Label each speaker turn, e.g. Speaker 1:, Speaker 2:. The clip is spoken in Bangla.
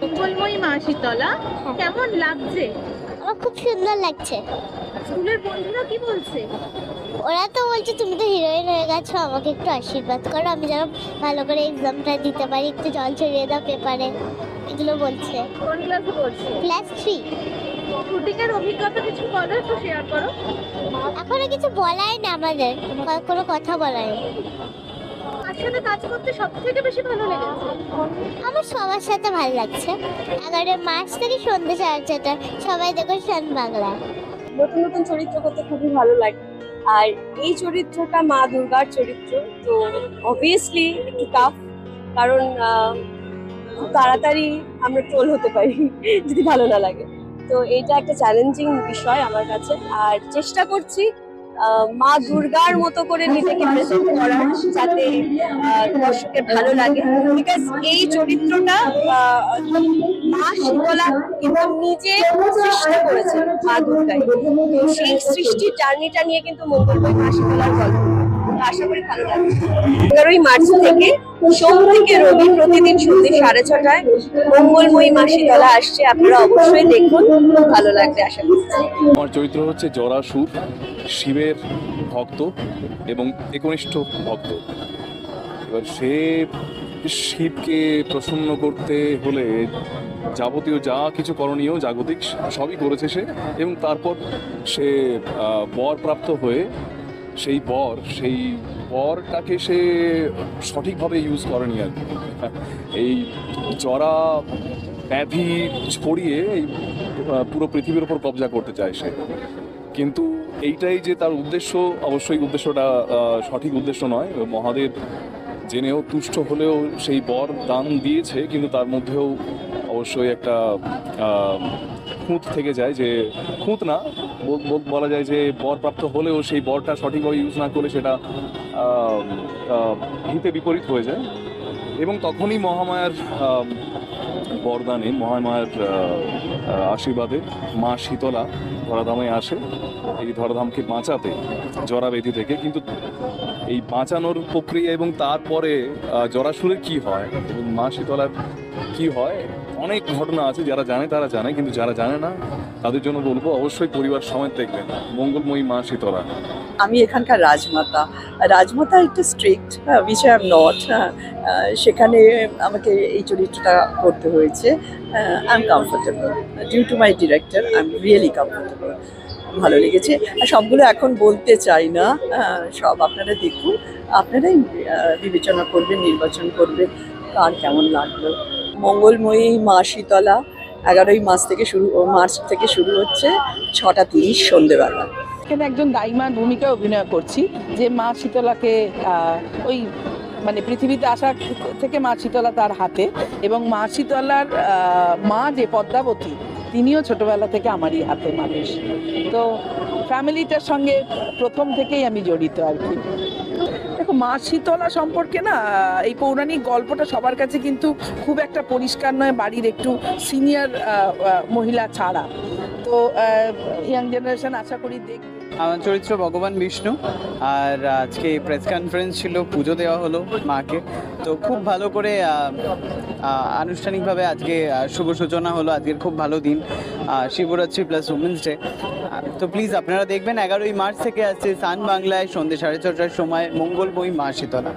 Speaker 1: মঙ্গলময়ী মা শীতলা, কেমন লাগছে?
Speaker 2: আমার খুব সুন্দর লাগছে।
Speaker 1: স্কুলের বন্ধুরা কি বলছে?
Speaker 2: ওরা তো বলছে তুমি তো হিরোইন হয়ে গেছো, আমাকে একটু আশীর্বাদ করো, আমি যেন ভালো করে এক্সামটা দিতে পারি, একটু জল ছড়িয়ে দাও পেপারে, এগুলো বলছে।
Speaker 1: কোন ক্লাসে পড়ছে?
Speaker 2: ক্লাস 3।
Speaker 1: শুটিং এর অভিজ্ঞতা কিছু বলো, একটু শেয়ার করো।
Speaker 2: এখনো কিছু বলাই না আমাদের, কোনো কথা বলাই না।
Speaker 1: কার সাথে কাজ করতে সব থেকে বেশি ভালো লেগেছে?
Speaker 2: আমার সবার সাথে ভালো লাগছে। 11 মার্চ থেকে সন্ধ্যে 4:30 সবাই দেখো শান বাংলা।
Speaker 3: নতুন নতুন চরিত্র করতে খুবই ভালো লাগে, আর এই চরিত্রটা মা দুর্গার চরিত্র, তো অবভিয়াসলি একটু টাফ, কারণ খুব তাড়াতাড়ি আমরা ট্রোল হতে পারি যদি ভালো না লাগে। তো এটা একটা চ্যালেঞ্জিং বিষয় আমার কাছে, আর চেষ্টা করছি মা দুর্গার মতো করে নিজেকে প্রেজেন্ট করার, যাতে দর্শকের ভালো লাগে। বিকজ এই চরিত্রটা মা শীতলা কিন্তু নিজে সৃষ্টি করেছে মা দুর্গাই, তো সেই সৃষ্টির জার্নিটা নিয়ে কিন্তু মঙ্গলময়ী মা শীতলার গল্প। আশা করি ভালো লাগবে। 11ই মার্চ থেকে সোম থেকে রবি প্রতিদিন সন্ধ্যে 6:30টায় মঙ্গলময়ী মা শীতলা আসছে, আপনারা অবশ্যই দেখুন, খুব ভালো লাগবে আশা করছি।
Speaker 4: আমার চরিত্র হচ্ছে জরাসুর, শিবের ভক্ত এবং একনিষ্ঠ ভক্ত। এবার সে শিবকে প্রসন্ন করতে হলে যাবতীয় যা কিছু করণীয় জাগতিক সবই করেছে সে, এবং তারপর সে বর প্রাপ্ত হয়ে সেই বরটাকে সে সঠিকভাবে ইউজ করেনি আর কি। এই জরা ব্যাধি ছড়িয়ে এই পুরো পৃথিবীর ওপর কবজা করতে চায় সে, কিন্তু এইটাই যে তার উদ্দেশ্য, অবশ্যই উদ্দেশ্যটা সঠিক উদ্দেশ্য নয়। মহাদেব জেনেও তুষ্ট হলেও সেই বর দান দিয়েছে, কিন্তু তার মধ্যেও অবশ্যই একটা খুঁত থেকে যায়, যে খুঁত না বলা যায় যে বর প্রাপ্ত হলেও সেই বরটা সঠিকভাবে ইউজ না করলে সেটা হিতে বিপরীত হয়ে যায়। এবং তখনই মহামায়ার বরদানে, মহামায়ার আশীর্বাদে মা শীতলা ধরাধামে আসে এই ধরাধামকে বাঁচাতে জরাবেধি থেকে। কিন্তু এই বাঁচানোর প্রক্রিয়া এবং তারপরে জরাসুরের কি হয় এবং মা শীতলার কি হয়, অনেক ঘটনা আছে, যারা জানে তারা জানে, কিন্তু যারা জানে না তাদের জন্য বলবো অবশ্যই পরিবার সমেত দেখবেন মঙ্গলময়ী মা শীতলা।
Speaker 5: আমি এখানকার রাজমাতা একটু strict, which I am not. সেখানে আমাকে এই চরিত্রটা করতে হয়েছে। I am comfortable due to my director, I am really comfortable. ভালো লেগেছে। আর সবগুলো এখন বলতে চাই না, সব আপনারা দেখুন, আপনারাই বিবেচনা করবেন, নির্বাচন করবেন কার কেমন লাগলো। মঙ্গলময়ী মা শীতলা 11ই মার্চ থেকে শুরু হচ্ছে 6:30 সন্ধ্যেবেলা।
Speaker 6: এখানে একজন দাইমার ভূমিকা অভিনয় করছি, যে মা শীতলাকে ওই মানে পৃথিবীতে আসা থেকে মা শীতলা তার হাতে, এবং মা শীতলার মা যে পদ্মাবতী, তিনিও ছোটবেলা থেকে আমারই হাতে মানুষ। তো ফ্যামিলিটার সঙ্গে প্রথম থেকেই আমি জড়িত আর কি। দেখো, মা শীতলা সম্পর্কে না এই পৌরাণিক গল্পটা সবার কাছে কিন্তু খুব একটা পরিষ্কার নয়, বাড়ির একটু সিনিয়র মহিলা ছাড়া। তো ইয়াং জেনারেশন আশা করি দেখবে।
Speaker 7: আমার চরিত্র ভগবান বিষ্ণু, আর আজকে প্রেস কনফারেন্স ছিল, পুজো দেওয়া হলো মাকে। তো খুব ভালো করে আনুষ্ঠানিকভাবে আজকে শুভ সূচনা হলো। আজকের খুব ভালো দিন, শিবরাত্রি প্লাস উমেন্স ডে। তো প্লিজ আপনারা দেখবেন 11ই মার্চ থেকে আসছে সান বাংলায় সন্ধ্যে 6:30টার সময় মঙ্গলময়ী মা শীতলা।